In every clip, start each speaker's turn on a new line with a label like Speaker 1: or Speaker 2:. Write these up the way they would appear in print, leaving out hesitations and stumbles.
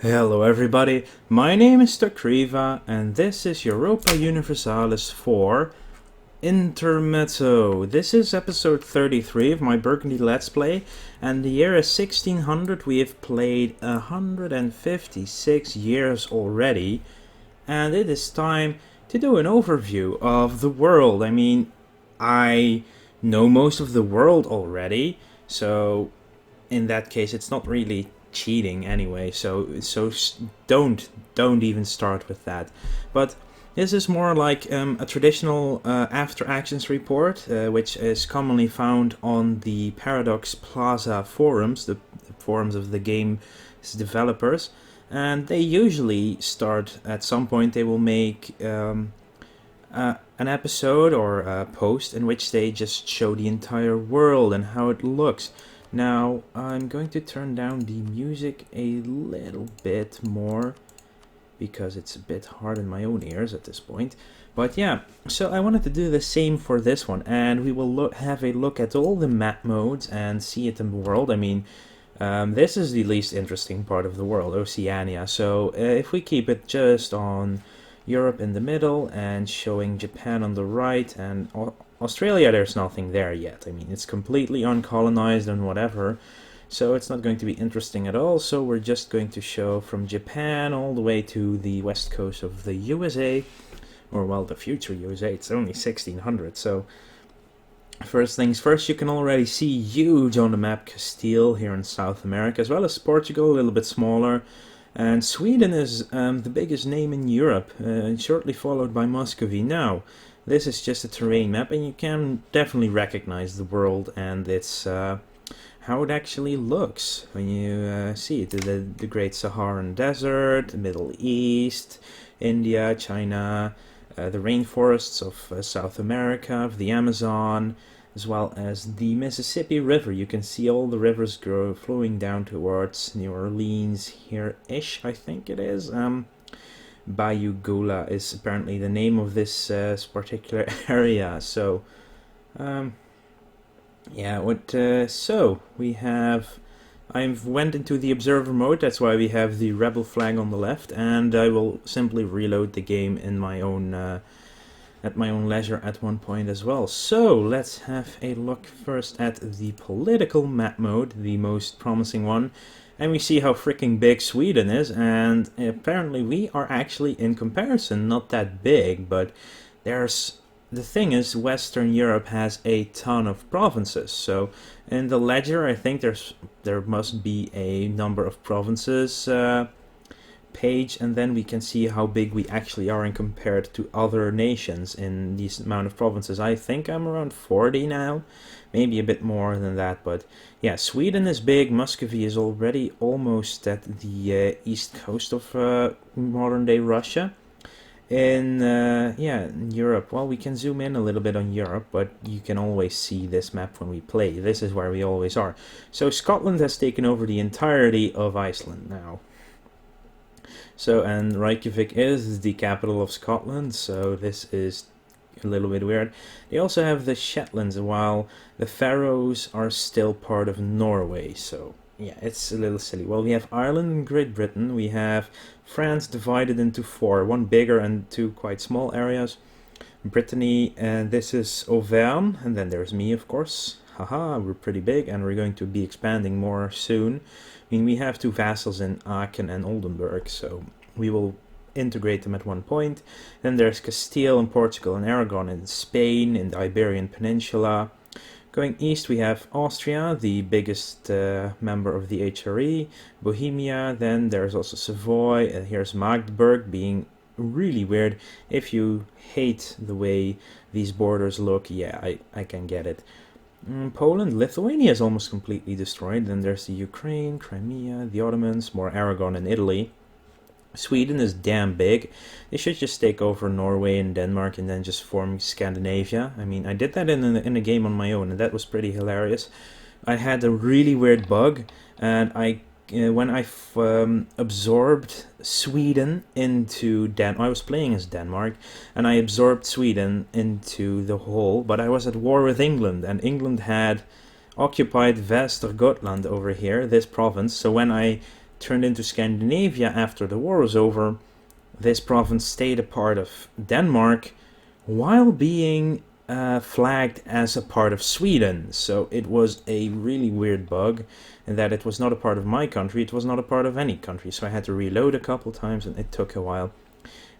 Speaker 1: Hello everybody, my name is Takriva and this is Europa Universalis for Intermezzo. This is episode 33 of my Burgundy Let's Play, and the year is 1600. We have played 156 years already, and it is time to do an overview of the world. I mean, I know most of the world already, so in that case it's not really cheating anyway, so don't even start with that. But this is more like a traditional after actions report, which is commonly found on the Paradox Plaza forums, the forums of the game's developers, and they usually start at some point. They will make an episode or a post in which they just show the entire world and how it looks. Now, I'm going to turn down the music a little bit more, because it's a bit hard in my own ears at this point. But yeah, so I wanted to do the same for this one, and we will have a look at all the map modes and see it in the world. I mean, this is the least interesting part of the world, Oceania, so if we keep it just on Europe in the middle and showing Japan on the right, and Australia, there's nothing there yet. I mean, it's completely uncolonized and whatever, so it's not going to be interesting at all. So we're just going to show from Japan all the way to the west coast of the USA, or well, the future USA. It's only 1600, so first things first, you can already see huge on the map Castile here in South America, as well as Portugal, a little bit smaller. And Sweden is the biggest name in Europe, shortly followed by Muscovy. Now, this is just a terrain map, and you can definitely recognize the world and its how it actually looks when you see it. The Great Saharan Desert, the Middle East, India, China, the rainforests of South America, of the Amazon, as well as the Mississippi River. You can see all the rivers flowing down towards New Orleans here-ish, I think it is. Bayou Gula is apparently the name of this particular area. So, yeah, so we have... I've went into the observer mode, that's why we have the rebel flag on the left, and I will simply reload the game in my own... at my own leisure at one point as well. So let's have a look first at the political map mode, the most promising one, and we see how freaking big Sweden is, and apparently we are actually, in comparison, not that big. But the thing is, Western Europe has a ton of provinces, so in the ledger I think there must be a number of provinces page, and then we can see how big we actually are in compared to other nations in this amount of provinces. I think I'm around 40 now, maybe a bit more than that, but yeah, Sweden is big. Muscovy is already almost at the east coast of modern day Russia. In Europe, well, we can zoom in a little bit on Europe, but you can always see this map when we play. This is where we always are. So Scotland has taken over the entirety of Iceland now. So, and Reykjavik is the capital of Scotland, so this is a little bit weird. They also have the Shetlands, while the Faroes are still part of Norway, so yeah, it's a little silly. Well, we have Ireland and Great Britain, we have France divided into four, one bigger and two quite small areas. Brittany, and this is Auvergne, and then there's me, of course. Haha, we're pretty big, and we're going to be expanding more soon. I mean, we have two vassals in Aachen and Oldenburg, so we will integrate them at one point. Then there's Castile in Portugal and Aragon in Spain, in the Iberian Peninsula. Going east, we have Austria, the biggest member of the HRE, Bohemia, then there's also Savoy, and here's Magdeburg, being really weird. If you hate the way these borders look, yeah, I can get it. Poland, Lithuania is almost completely destroyed. Then there's the Ukraine, Crimea, the Ottomans, more Aragon and Italy. Sweden is damn big. They should just take over Norway and Denmark and then just form Scandinavia. I mean, I did that in a game on my own, and that was pretty hilarious. I had a really weird bug, and when I absorbed Sweden into I was playing as Denmark, and I absorbed Sweden into the whole, but I was at war with England, and England had occupied Västergötland over here, this province, so when I turned into Scandinavia after the war was over, this province stayed a part of Denmark while being flagged as a part of Sweden. So it was a really weird bug in that it was not a part of my country, it was not a part of any country. So I had to reload a couple times and it took a while.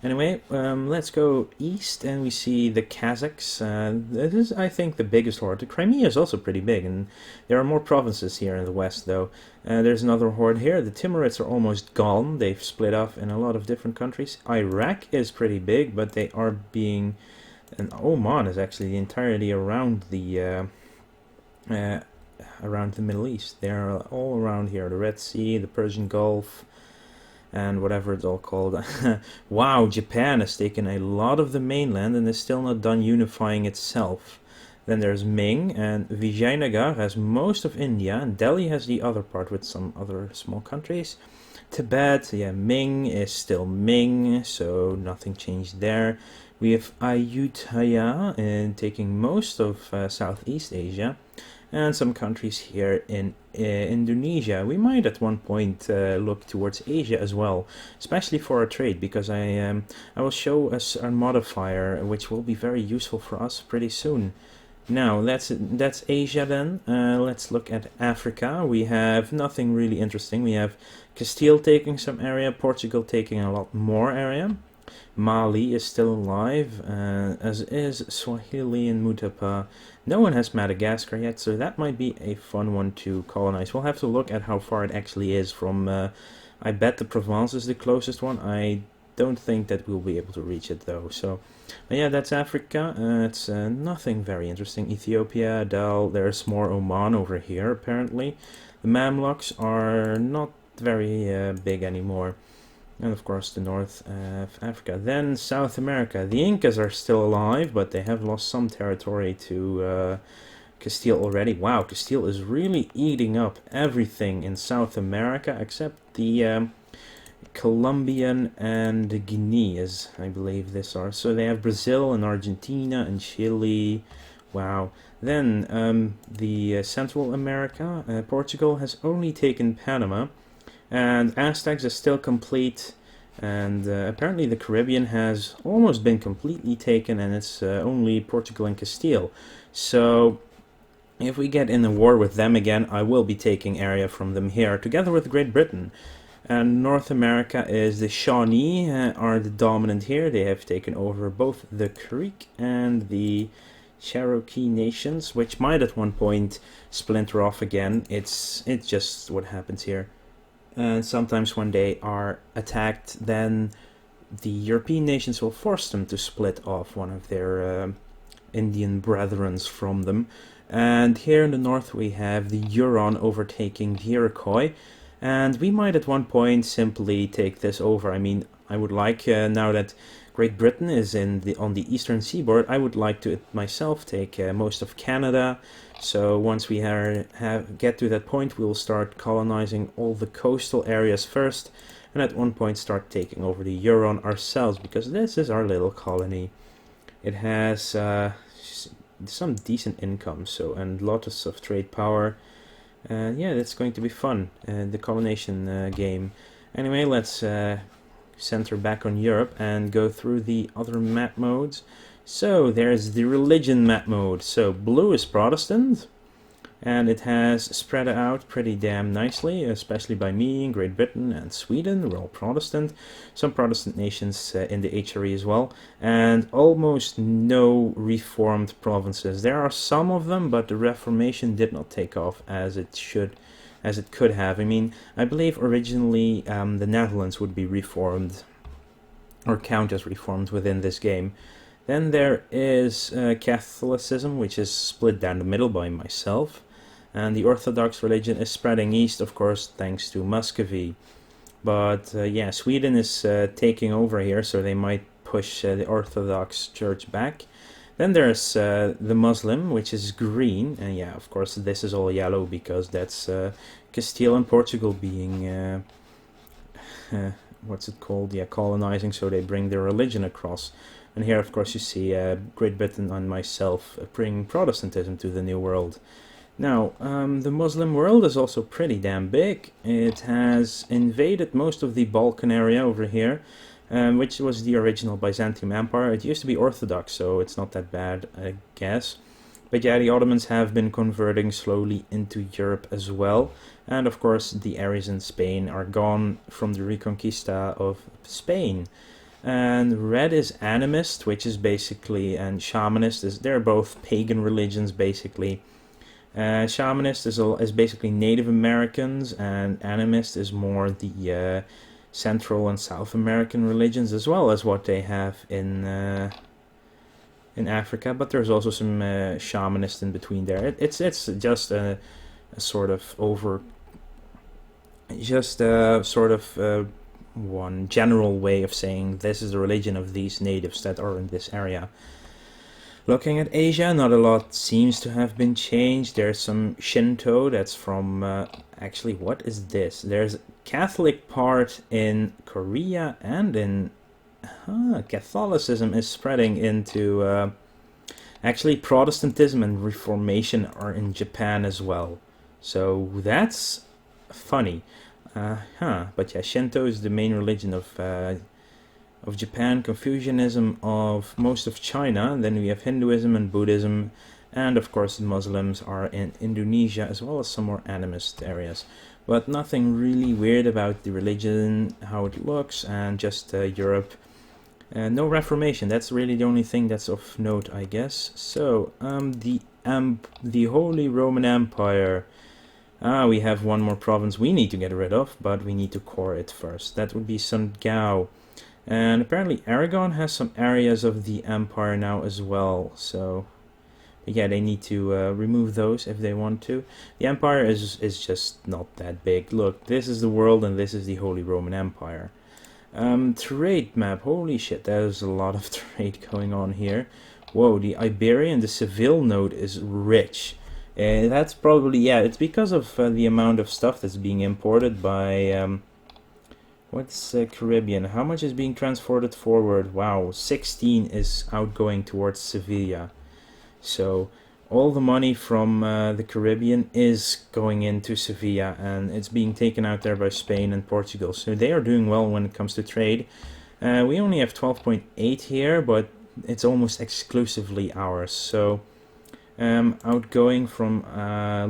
Speaker 1: Anyway, let's go east and we see the Kazakhs. This is, I think, the biggest horde. The Crimea is also pretty big, and there are more provinces here in the west, though. There's another horde here. The Timurids are almost gone. They've split off in a lot of different countries. Iraq is pretty big, but they are being... And Oman is actually the entirety around the Middle East. They're all around here. The Red Sea, the Persian Gulf, and whatever it's all called. Wow, Japan has taken a lot of the mainland and is still not done unifying itself. Then there's Ming, and Vijayanagar has most of India, and Delhi has the other part with some other small countries. Tibet, yeah, Ming is still Ming, so nothing changed there. We have Ayutthaya taking most of Southeast Asia, and some countries here in Indonesia. We might at one point look towards Asia as well, especially for our trade, because I will show us a modifier which will be very useful for us pretty soon. Now that's Asia then. Let's look at Africa. We have nothing really interesting. We have Castile taking some area, Portugal taking a lot more area. Mali is still alive, as is Swahili and Mutapa. No one has Madagascar yet, so that might be a fun one to colonize. We'll have to look at how far it actually is from... I bet the Provence is the closest one. I don't think that we'll be able to reach it though. So, but yeah, that's Africa. It's nothing very interesting. Ethiopia, Dal, there's more Oman over here apparently. The Mamluks are not very big anymore. And of course the north of Africa. Then South America. The Incas are still alive, but they have lost some territory to Castile already. Wow, Castile is really eating up everything in South America except the Colombian and Guineas, I believe these are. So they have Brazil and Argentina and Chile. Wow. Then the Central America. Portugal has only taken Panama. And Aztecs is still complete, and apparently the Caribbean has almost been completely taken, and it's only Portugal and Castile. So if we get in a war with them again, I will be taking area from them here, together with Great Britain. And North America is the Shawnee are the dominant here. They have taken over both the Creek and the Cherokee nations, which might at one point splinter off again. It's just what happens here. And sometimes when they are attacked, then the European nations will force them to split off one of their Indian brethren from them. And here in the north we have the Huron overtaking the Iroquois. And we might at one point simply take this over. I mean, I would like, now that Great Britain is on the eastern seaboard, I would like to myself take most of Canada. So once we get to that point, we'll start colonizing all the coastal areas first, and at one point start taking over the Huron ourselves, because this is our little colony. It has some decent income, and lots of trade power. Yeah, that's going to be fun, the colonization game. Anyway, let's center back on Europe and go through the other map modes. So there's the religion map mode. So blue is Protestant, and it has spread out pretty damn nicely, especially by me, Great Britain and Sweden. We're all Protestant. Some Protestant nations in the HRE as well, and almost no reformed provinces. There are some of them, but the Reformation did not take off as it could have. I mean, I believe originally the Netherlands would be reformed, or count as reformed within this game. Then there is Catholicism, which is split down the middle by myself. And the Orthodox religion is spreading east, of course, thanks to Muscovy. But yeah, Sweden is taking over here, so they might push the Orthodox Church back. Then there's the Muslim, which is green. And yeah, of course, this is all yellow because that's Castile and Portugal being... what's it called? Yeah, colonizing, so they bring their religion across. And here, of course, you see Great Britain and myself bring Protestantism to the New World. Now, the Muslim world is also pretty damn big. It has invaded most of the Balkan area over here, which was the original Byzantium Empire. It used to be Orthodox, so it's not that bad, I guess. But yeah, the Ottomans have been converting slowly into Europe as well. And of course, the areas in Spain are gone from the Reconquista of Spain. And red is animist, which is basically, and shamanist is, they're both pagan religions basically. Shamanist is basically Native Americans, and animist is more the Central and South American religions, as well as what they have in Africa. But there's also some shamanist in between there. It's just a sort of one general way of saying this is the religion of these natives that are in this area. Looking at Asia, not a lot seems to have been changed. There's some Shinto that's from... actually, what is this? There's a Catholic part in Korea, and in... Catholicism is spreading into... actually, Protestantism and Reformation are in Japan as well. So that's funny. But yeah, Shinto is the main religion of Japan, Confucianism of most of China, and then we have Hinduism and Buddhism, and of course the Muslims are in Indonesia, as well as some more animist areas. But nothing really weird about the religion, how it looks, and just Europe. No Reformation, that's really the only thing that's of note, I guess. So, the Holy Roman Empire. We have one more province we need to get rid of, but we need to core it first. That would be Sundgau. And apparently Aragon has some areas of the empire now as well, so yeah, they need to remove those if they want to. The empire is just not that big. Look, this is the world and this is the Holy Roman Empire. Trade map, holy shit, there's a lot of trade going on here. Whoa, the Iberian, the Seville node is rich. That's probably, yeah, it's because of the amount of stuff that's being imported by... what's Caribbean? How much is being transported forward? Wow, 16 is outgoing towards Sevilla. So all the money from the Caribbean is going into Sevilla, and it's being taken out there by Spain and Portugal. So they are doing well when it comes to trade. We only have 12.8 here, but it's almost exclusively ours. So outgoing from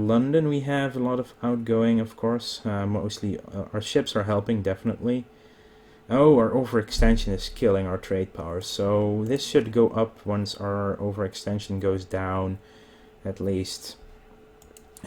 Speaker 1: London, we have a lot of outgoing, of course. Mostly our ships are helping, definitely. Oh, our overextension is killing our trade power, so this should go up once our overextension goes down, at least.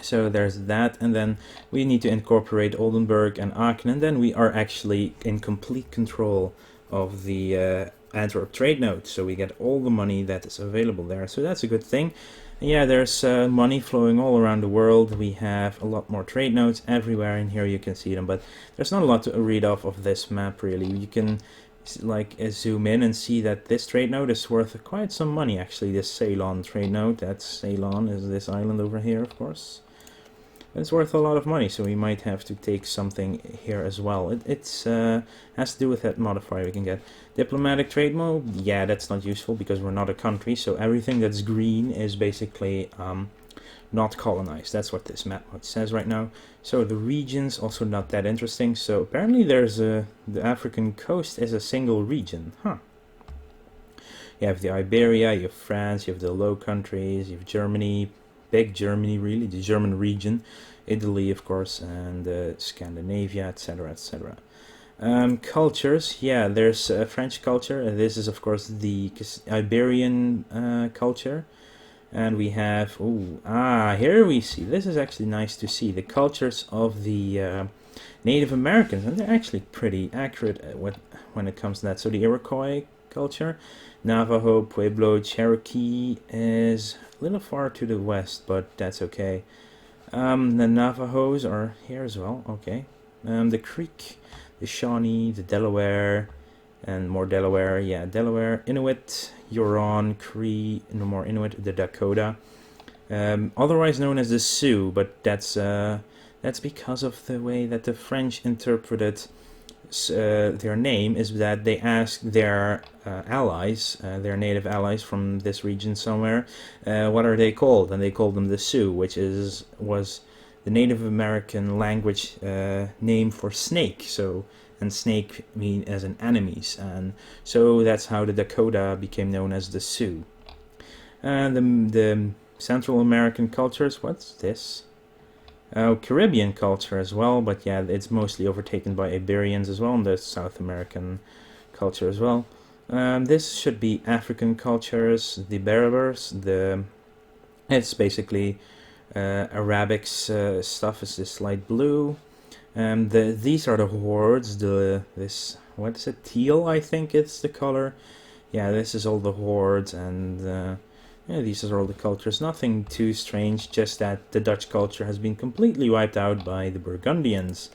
Speaker 1: So there's that, and then we need to incorporate Oldenburg and Aachen, and then we are actually in complete control of the Antwerp trade node, so we get all the money that is available there, so that's a good thing. Yeah, there's money flowing all around the world. We have a lot more trade nodes everywhere, and here you can see them, but there's not a lot to read off of this map, really. You can like zoom in and see that this trade node is worth quite some money, actually. This Ceylon trade node, that's Ceylon, is this island over here, of course. It's worth a lot of money, so we might have to take something here as well. It's has to do with that modifier we can get. Diplomatic trade mode, yeah, that's not useful because we're not a country, so everything that's green is basically not colonized. That's what this map mode says right now. So the regions, also not that interesting. So apparently there's the African coast is a single region, huh? You have the Iberia, you have France, you have the Low Countries, you have Germany, big Germany really, the German region, Italy of course, and Scandinavia, etc, etc. Cultures, yeah, there's French culture, and this is of course the Iberian culture, and we have, here we see, this is actually nice to see, the cultures of the Native Americans, and they're actually pretty accurate when it comes to that. So the Iroquois culture, Navajo, Pueblo, Cherokee is a little far to the west, but that's okay. The Navajos are here as well, okay. The Creek, the Shawnee, the Delaware, and more Delaware, yeah, Delaware, Inuit, Huron, Cree, no more Inuit, the Dakota. Otherwise known as the Sioux, but that's because of the way that the French interpreted their name is that they asked their allies, their native allies from this region somewhere, what are they called, and they called them the Sioux, which was the Native American language name for snake. So, and snake mean as in enemies, and so that's how the Dakota became known as the Sioux. And the Central American cultures, what's this? Oh, Caribbean culture as well, but yeah, it's mostly overtaken by Iberians as well, and the South American culture as well. This should be African cultures, the Berbers, it's basically Arabic stuff is this light blue. These are the hordes, what is it, teal I think it's the color. Yeah, this is all the hordes, and yeah, these are all the cultures. Nothing too strange, just that the Dutch culture has been completely wiped out by the Burgundians.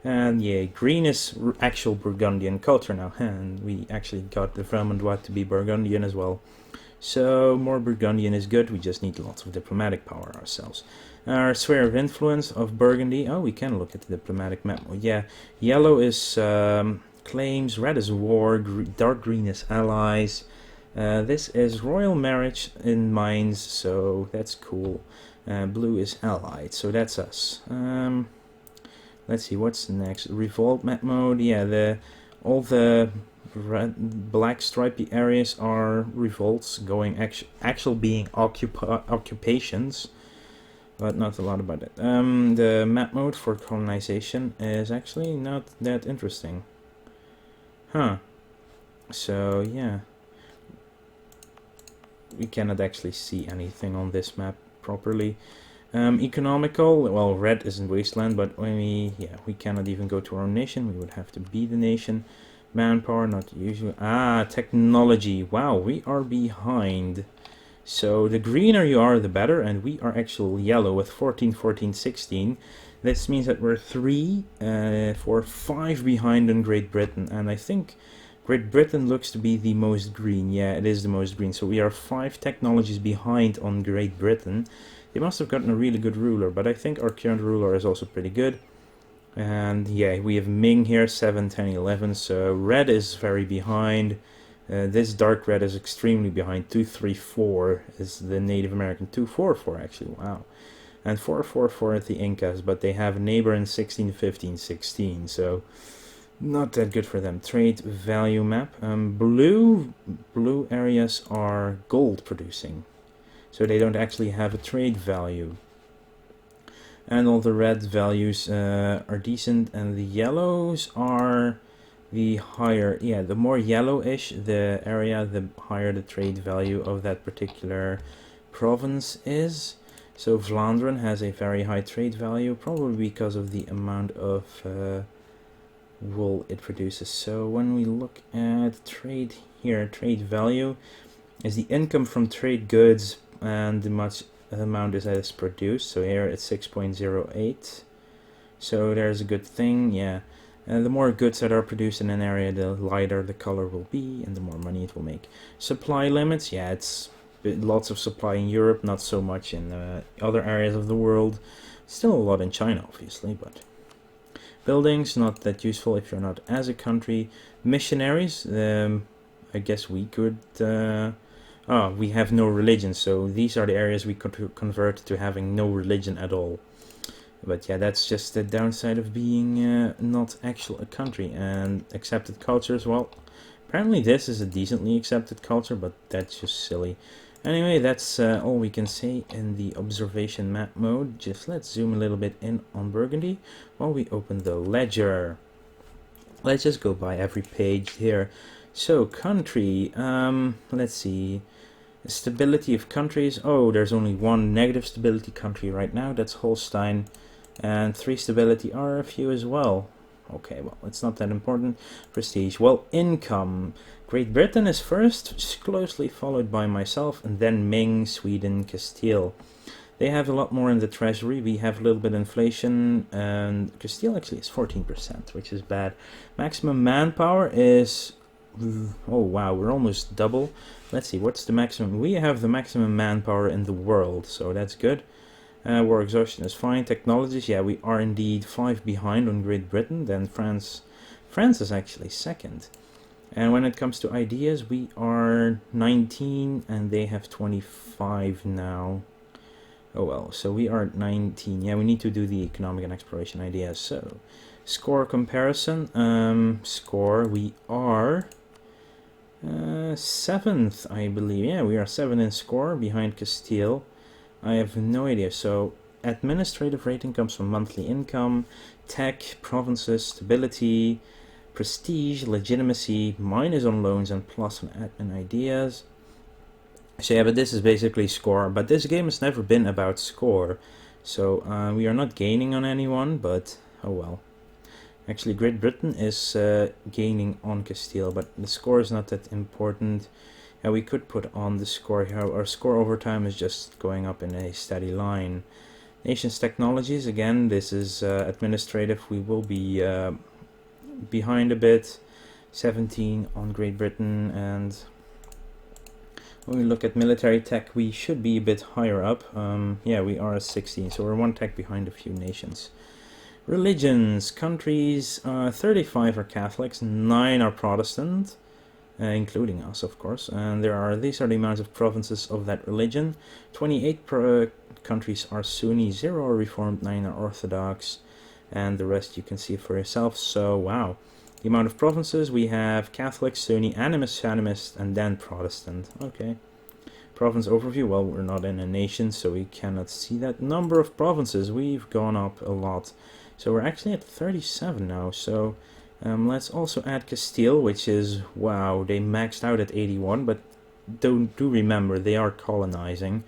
Speaker 1: And yeah, green is actual Burgundian culture now, and we actually got the Vermandois to be Burgundian as well. So more Burgundian is good, we just need lots of diplomatic power ourselves. Our sphere of influence of Burgundy, oh, we can look at the diplomatic map. Yeah, yellow is claims, red is war, dark green is allies. This is royal marriage in mines, so that's cool. Blue is allied, so that's us. Let's see, what's next? Revolt map mode, yeah, all the black stripy areas are revolts, going actual being occupations, but not a lot about it. The map mode for colonization is actually not that interesting. Huh. So, yeah. We cannot actually see anything on this map properly. Economical, well, red isn't wasteland, but we cannot even go to our own nation. We would have to be the nation. Manpower, not usual. Technology. Wow, we are behind. So the greener you are, the better, and we are actually yellow with 14, 14, 16. This means that we're 3, 4, 5 behind on Great Britain, and I think Great Britain looks to be the most green. Yeah, it is the most green. So we are 5 technologies behind on Great Britain. They must have gotten a really good ruler, but I think our current ruler is also pretty good. And yeah, we have Ming here, 7, 10, 11. So red is very behind. This dark red is extremely behind. 2, 3, 4 is the Native American. 2, 4, 4 actually. Wow. And 4, 4, 4 at the Incas, but they have a neighbor in 16, 15, 16. So not that good for them. Trade value map. Blue areas are gold producing, so they don't actually have a trade value. And all the red values are decent, and the yellows are the higher. Yeah, the more yellowish the area, the higher the trade value of that particular province is. So Vlaanderen has a very high trade value, probably because of the amount of wool it produces. So when we look at trade here, trade value is the income from trade goods and the much amount that is produced. So here it's 6.08. So there's a good thing, yeah. The more goods that are produced in an area, the lighter the color will be and the more money it will make. Supply limits, yeah, it's lots of supply in Europe, not so much in other areas of the world. Still a lot in China, obviously, but buildings, not that useful if you're not as a country. Missionaries, I guess we could... we have no religion, so these are the areas we could convert to having no religion at all. But yeah, that's just the downside of being not actual a country. And accepted cultures, well, apparently this is a decently accepted culture, but that's just silly. Anyway, that's all we can say in the observation map mode. Just let's zoom a little bit in on Burgundy while we open the ledger. Let's just go by every page here. So, country, let's see. Stability of countries. Oh, there's only one negative stability country right now, that's Holstein. And 3 stability are a few as well. Okay, well, it's not that important. Prestige. Well, income. Great Britain is first, closely followed by myself, and then Ming, Sweden, Castile. They have a lot more in the treasury. We have a little bit of inflation, and Castile actually is 14%, which is bad. Maximum manpower is... oh wow, we're almost double. Let's see, what's the maximum? We have the maximum manpower in the world, so that's good. War exhaustion is fine. Technologies, yeah, we are indeed 5 behind on Great Britain. Then France France is actually second. And when it comes to ideas, we are 19 and they have 25 now. Oh well, so we are at 19. Yeah, we need to do the economic and exploration ideas. So, score comparison. Score, we are 7th, I believe. Yeah, we are 7 in score, behind Castile. I have no idea. So, administrative rating comes from monthly income, tech, provinces, stability, prestige, legitimacy, minus on loans, and plus on admin ideas. So yeah, but this is basically score, but this game has never been about score, so we are not gaining on anyone, but oh well. Actually, Great Britain is gaining on Castile, but the score is not that important. Yeah, we could put on the score here. Our score over time is just going up in a steady line. Nations technologies, again, this is administrative. We will be behind a bit. 17 on Great Britain, and when we look at military tech, we should be a bit higher up. Yeah, we are at 16, so we're one tech behind a few nations. Religions, countries, 35 are Catholics, 9 are Protestant, including us, of course. And these are the amounts of provinces of that religion. 28 countries are Sunni, 0 are Reformed, 9 are Orthodox, and the rest you can see for yourself. So, wow. The amount of provinces, we have Catholic, Sunni, Animist, Animist, and then Protestant. Okay. Province overview, well, we're not in a nation, so we cannot see that. Number of provinces, we've gone up a lot. So we're actually at 37 now, so let's also add Castile, which is, wow, they maxed out at 81, but do remember, they are colonizing.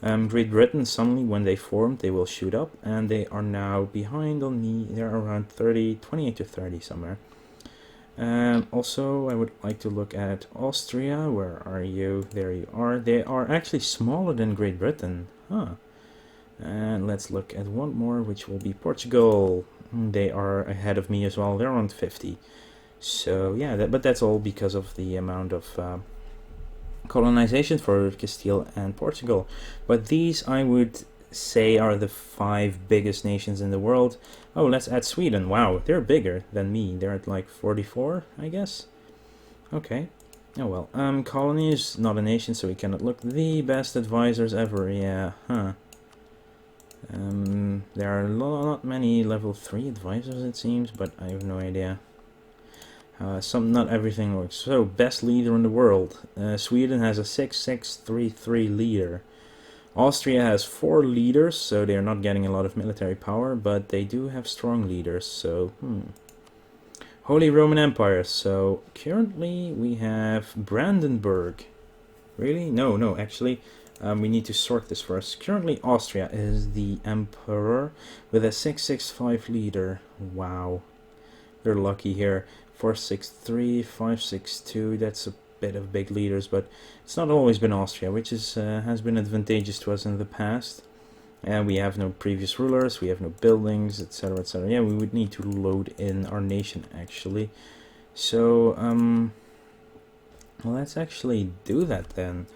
Speaker 1: Great Britain, suddenly when they formed, they will shoot up, and they are now behind on me. They're around 30, 28 to 30 somewhere. Also, I would like to look at Austria. Where are you? There you are. They are actually smaller than Great Britain. Huh. And let's look at one more, which will be Portugal. They are ahead of me as well. They're around 50. So, yeah, but that's all because of the amount of colonization for Castile and Portugal. But these, I would say, are the 5 biggest nations in the world. Oh, let's add Sweden. Wow, they're bigger than me. They're at like 44, I guess. Okay. Oh well. Colony is not a nation, so we cannot look. The best advisors ever. Yeah. Huh. There are not many level 3 advisors, it seems, but I have no idea. Not everything works. So, best leader in the world. Sweden has a 6633 leader. Austria has 4 leaders, so they are not getting a lot of military power, but they do have strong leaders, so, Holy Roman Empire, so currently we have Brandenburg. Really? No, actually, we need to sort this first. Currently Austria is the emperor with a 665 leader. Wow. They're lucky here. 463, 562, that's a bit of big leaders, but it's not always been Austria, which is has been advantageous to us in the past. And we have no previous rulers, we have no buildings, etc, etc. Yeah, we would need to load in our nation actually. So let's actually do that then.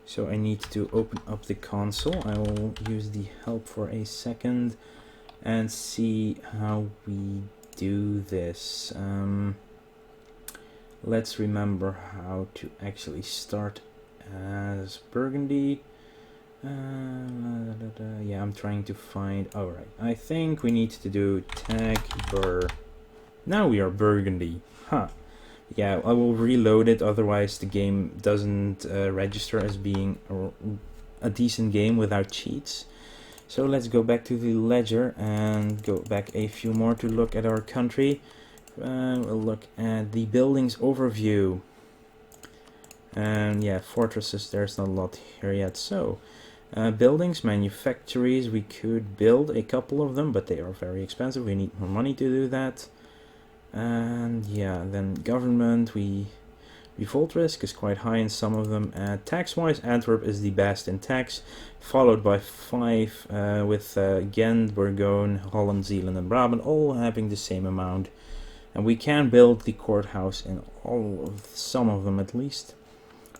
Speaker 1: So I need to open up the console. I will use the help for a second and see how we do this. Let's remember how to actually start as Burgundy. Yeah, I'm trying to find... Alright, I think we need to do tag Bur. Now we are Burgundy. Huh. Yeah, I will reload it, otherwise the game doesn't register as being a decent game without cheats. So let's go back to the ledger and go back a few more to look at our country. We'll look at the buildings overview. And yeah, fortresses, there's not a lot here yet. So, buildings, manufactories, we could build a couple of them, but they are very expensive. We need more money to do that. And yeah, then government, revolt risk is quite high in some of them. Tax-wise, Antwerp is the best in tax, followed by 5 with Ghent, Bourgogne, Holland, Zeeland, and Brabant, all having the same amount. And we can build the courthouse in some of them at least.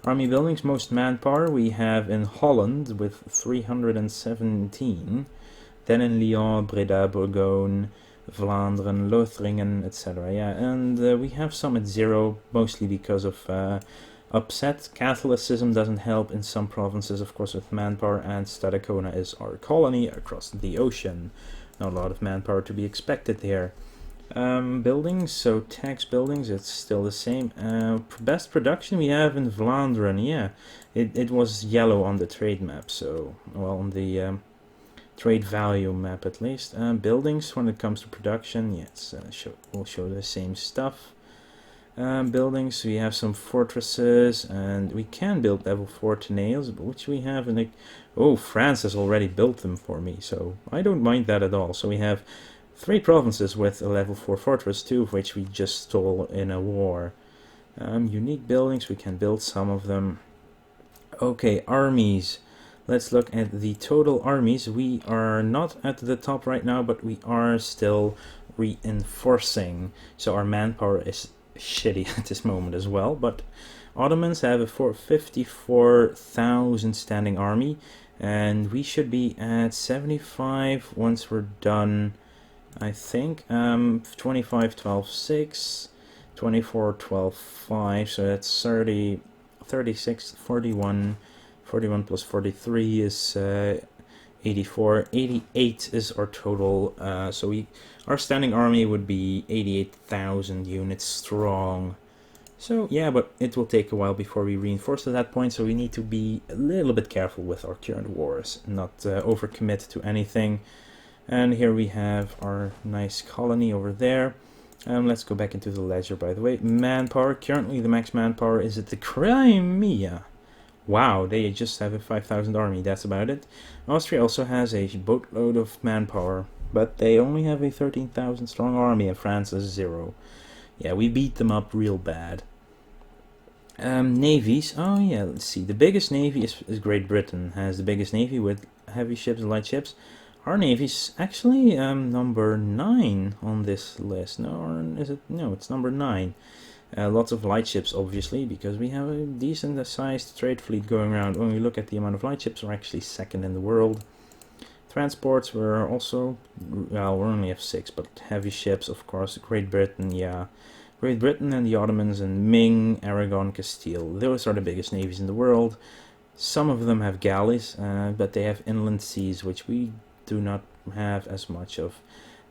Speaker 1: Army buildings, most manpower we have in Holland with 317. Then in Lyon, Breda, Bourgogne, Vlaanderen, Lothringen, etc. Yeah, and we have some at 0, mostly because of upset. Catholicism doesn't help in some provinces, of course, with manpower, and Stadacona is our colony across the ocean. Not a lot of manpower to be expected there. Buildings, so tax buildings, it's still the same. Best production we have in Vlaanderen, yeah. It was yellow on the trade map, so, well, on the trade value map at least. Buildings, when it comes to production, yeah, we'll show the same stuff. Buildings, we have some fortresses, and we can build level 4 nails, which we have in the... Oh, France has already built them for me, so I don't mind that at all. So we have 3 provinces with a level 4 fortress, 2 of which we just stole in a war. Unique buildings, we can build some of them. Okay, armies. Let's look at the total armies. We are not at the top right now, but we are still reinforcing. So our manpower is shitty at this moment as well. But Ottomans have a 54,000 standing army, and we should be at 75 once we're done. I think 25, 12, 6, 24, 12, 5, so that's 30, 36, 41, 41 plus 43 is 84, 88 is our total, so our standing army would be 88,000 units strong. So yeah, but it will take a while before we reinforce to that point, so we need to be a little bit careful with our current wars, not overcommit to anything. And here we have our nice colony over there. Let's go back into the ledger, by the way. Manpower, currently the max manpower is at the Crimea. Wow, they just have a 5,000 army, that's about it. Austria also has a boatload of manpower, but they only have a 13,000 strong army, and France has 0. Yeah, we beat them up real bad. Navies, oh yeah, let's see. The biggest navy is Great Britain, has the biggest navy with heavy ships and light ships. Our navy's actually number 9 on this list. No, or is it? No, it's number 9. Lots of light ships, obviously, because we have a decent sized trade fleet going around. When we look at the amount of light ships, we're actually 2nd in the world. Transports, we're also, well, we only have 6, but heavy ships, of course. Great Britain, yeah. Great Britain and the Ottomans and Ming, Aragon, Castile. Those are the biggest navies in the world. Some of them have galleys, but they have inland seas, which we do not have as much of.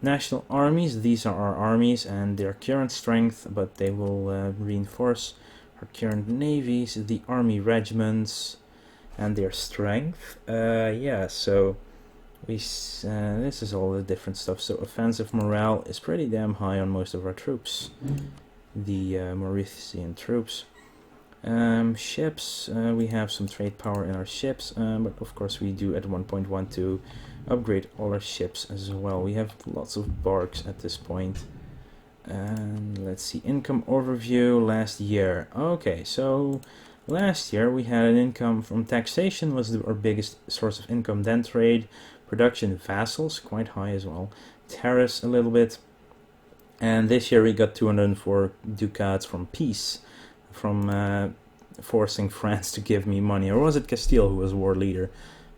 Speaker 1: National armies, these are our armies and their current strength, but they will reinforce our current navies, the army regiments, and their strength. Yeah, so this is all the different stuff. So offensive morale is pretty damn high on most of our troops, the Mauritian troops. Ships, we have some trade power in our ships, but of course we do at one point want to upgrade all our ships as well. We have lots of barks at this point. And let's see, income overview last year. Okay, so last year we had an income from taxation was our biggest source of income, then trade, production, vassals, quite high as well, tariffs a little bit, and this year we got 204 ducats from peace, from forcing France to give me money, or was it Castile who was war leader?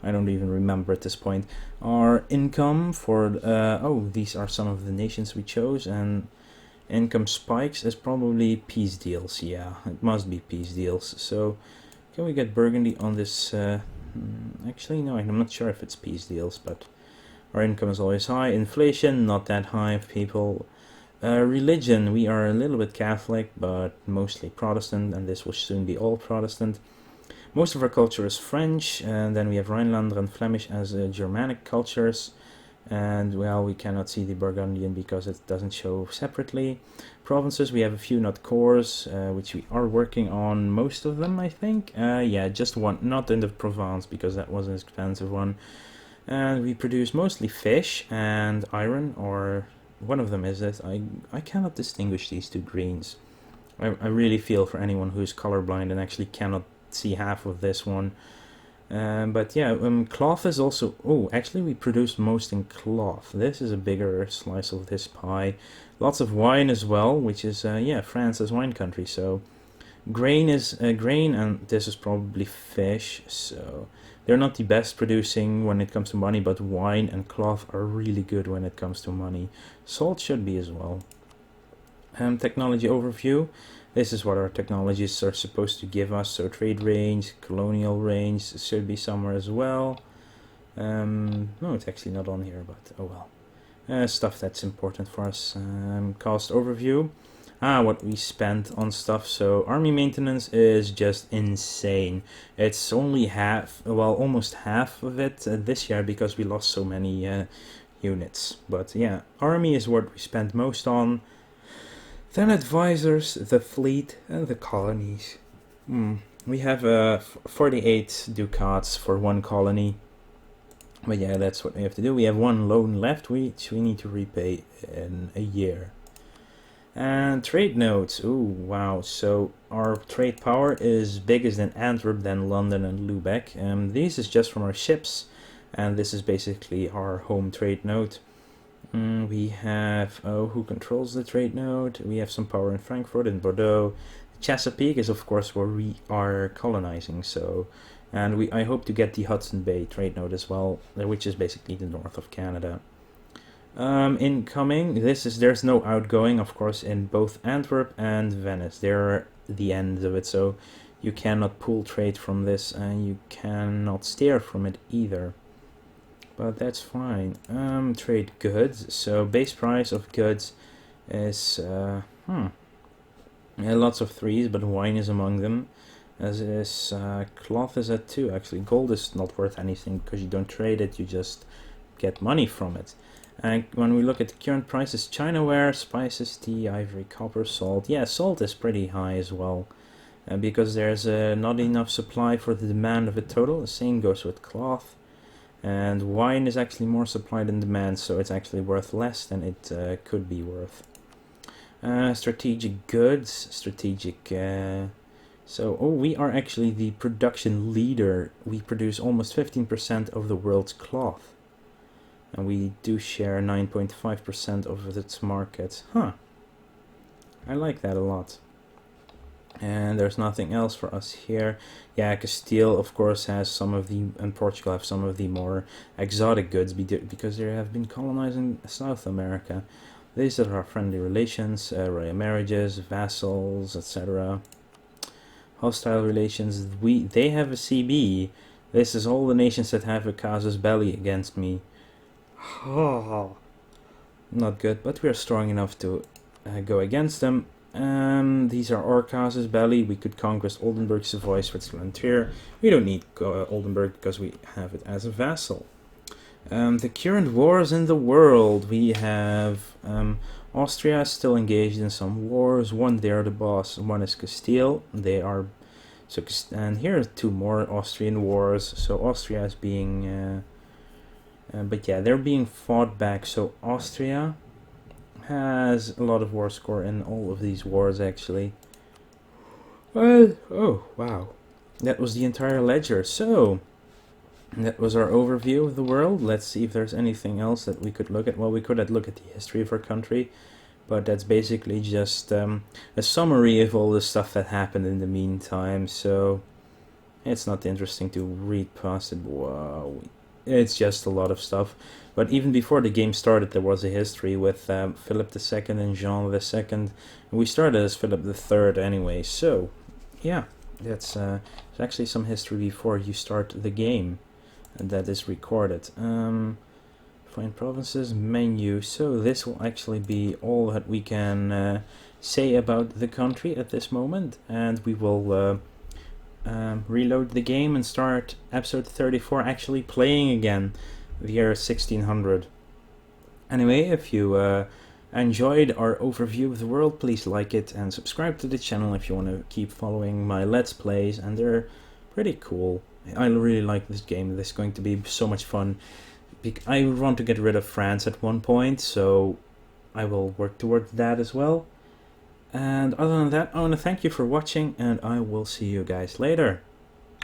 Speaker 1: I don't even remember at this point. Our income for, oh, these are some of the nations we chose, and income spikes is probably peace deals. Yeah, it must be peace deals. So, can we get Burgundy on this? Actually, no, I'm not sure if it's peace deals, but our income is always high. Inflation, not that high, people. Religion, we are a little bit Catholic, but mostly Protestant, and this will soon be all Protestant. Most of our culture is French, and then we have Rhinelander and Flemish as Germanic cultures. And, well, we cannot see the Burgundian because it doesn't show separately. Provinces, we have a few, not cores, which we are working on most of them, I think. Yeah, just one, not in the Provence, because that was an expensive one. And we produce mostly fish and iron, or one of them is it. I cannot distinguish these two greens. I really feel for anyone who's colorblind and actually cannot see half of this one. But yeah, cloth is also... Oh, actually we produce most in cloth. This is a bigger slice of this pie. Lots of wine as well, which is, yeah, France is wine country. So grain is grain, and this is probably fish. So they're not the best producing when it comes to money, but wine and cloth are really good when it comes to money. Salt should be as well. Technology overview. This is what our technologies are supposed to give us. So trade range, colonial range should be somewhere as well. No, it's actually not on here, but oh well. Stuff that's important for us. Cost overview. What we spent on stuff. So army maintenance is just insane. It's only half, well, almost half of it this year because we lost so many units. But yeah, army is what we spent most on. Then advisors, the fleet, and the colonies. We have 48 ducats for one colony. But yeah, that's what we have to do. We have one loan left, which we need to repay in a year. And trade notes. Ooh, wow. So our trade power is bigger than Antwerp, than London and Lubeck. This is just from our ships. And this is basically our home trade note. We have, who controls the trade node? We have some power in Frankfurt, in Bordeaux. Chesapeake is of course where we are colonizing, so, and I hope to get the Hudson Bay trade node as well, which is basically the north of Canada. Incoming, there's no outgoing, of course, in both Antwerp and Venice. They're the end of it, so you cannot pull trade from this, and you cannot steer from it either. But that's fine. Trade goods. So base price of goods is lots of 3s, but wine is among them. As is cloth is at 2. Actually, gold is not worth anything because you don't trade it. You just get money from it. And when we look at the current prices, Chinaware, spices, tea, ivory, copper, salt. Yeah, salt is pretty high as well. Because there's not enough supply for the demand of it total. The same goes with cloth. And wine is actually more supply than demand, so it's actually worth less than it could be worth. Strategic goods, we are actually the production leader. We produce almost 15% of the world's cloth. And we do share 9.5% of its market. I like that a lot. And there's nothing else for us here. Yeah, Castile, of course, has some of the, and Portugal have some of the more exotic goods because they have been colonizing South America. These are our friendly relations, royal marriages, vassals, etc. Hostile relations, they have a CB. This is all the nations that have a casus belli against me. Not good, but we are strong enough to go against them. These are our casus belli. We could conquest Oldenburg, Savoy, Switzerland, Trier. We don't need Oldenburg because we have it as a vassal. The current wars in the world. We have Austria still engaged in some wars. One, they're the boss. One is Castile. They are so, and here are 2 more Austrian wars. So Austria is being, but yeah, they're being fought back. So Austria has a lot of war score in all of these wars actually. Oh wow, that was the entire ledger. So that was our overview of the world. Let's see if there's anything else that we could look at. Well, we could look at the history of our country, but that's basically just a summary of all the stuff that happened in the meantime, so it's not interesting to read past it. Wow, it's just a lot of stuff. But even before the game started, there was a history with Philip II and Jean II. We started as Philip III anyway, so yeah, that's there's actually some history before you start the game, and that is recorded. Find provinces, menu. So this will actually be all that we can say about the country at this moment, and we will reload the game and start episode 34 actually playing again, the year 1600. Anyway, if you enjoyed our overview of the world, please like it and subscribe to the channel if you want to keep following my Let's Plays, and they're pretty cool. I really like this game. This is going to be so much fun. I want to get rid of France at one point, so I will work towards that as well. And other than that, I want to thank you for watching, and I will see you guys later.